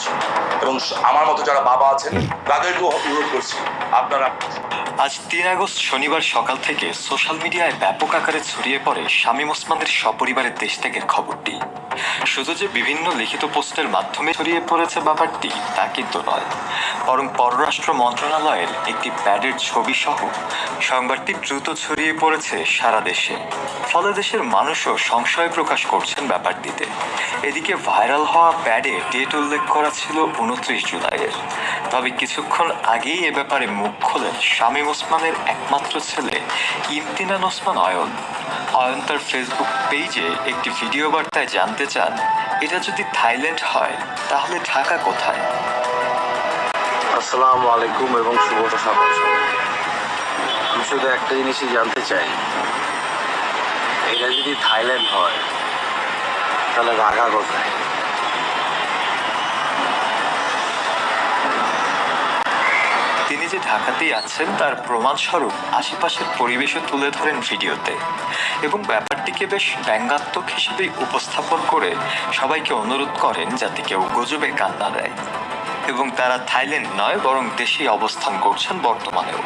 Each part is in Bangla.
করছি এবং আমার মতো যারা বাবা আছেন তাদেরকেও অনুরোধ করছি আপনারা। আজ ৩ আগস্ট শনিবার সকাল থেকে সোশ্যাল মিডিয়ায় ব্যাপক আকারে ছড়িয়ে পড়ে শামীম ওসমানের সপরিবারের দেশ ত্যাগের খবরটি। শুধু যে বিভিন্ন লিখিত পোস্টের মাধ্যমে ছড়িয়ে পড়েছে ব্যাপারটি তা কিন্তু নয়, বরং পররাষ্ট্র মন্ত্রণালয়ের একটি প্যাডের ছবি সহ সংবাদটি দ্রুত ছড়িয়ে পড়েছে সারা দেশে। ফলে দেশের মানুষও সংশয় প্রকাশ করছেন ব্যাপারটিতে। এদিকে ভাইরাল হওয়া প্যাডে ডেট উল্লেখ করা ছিল ২৯ জুলাইয়ের। তবে কিছুক্ষণ আগেই এ ব্যাপারে মুখ খোলেন শামীম ওসমানের একমাত্র ছেলে ইমতিনান ওসমান অয়ন। অয়ন তার ফেসবুক পেজে একটি ভিডিও বার্তায় জানতে চান, এটা যদি থাইল্যান্ড হয় তাহলে ঢাকা কোথায়? আসসালামু আলাইকুম এবং শুভ সকাল। আমি শুধু একটা জিনিসই জানতে চাই, এটা যদি থাইল্যান্ড হয় তাহলে ঢাকা কোথায়? তিনি যে ঢাকাতেই আছেন তার প্রমাণস্বরূপ আশেপাশের পরিবেশও তুলে ধরেন ভিডিওতে এবং ব্যাপারটিকে বেশ ব্যঙ্গাত্মক হিসেবেই উপস্থাপন করে সবাইকে অনুরোধ করেন যাতে কেউ গুজবে কান না দেয় এবং তারা থাইল্যান্ড নয় বরং দেশেই অবস্থান করছেন বর্তমানেও।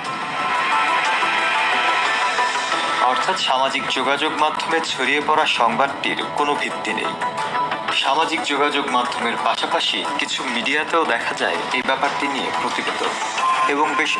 অর্থাৎ সামাজিক যোগাযোগ মাধ্যমে ছড়িয়ে পড়া সংবাদটির কোনো ভিত্তি নেই। সামাজিক যোগাযোগ মাধ্যমের পাশাপাশি কিছু মিডিয়াতেও দেখা যায় এই ব্যাপারটি নিয়ে প্রতিবেদন এবং বেশ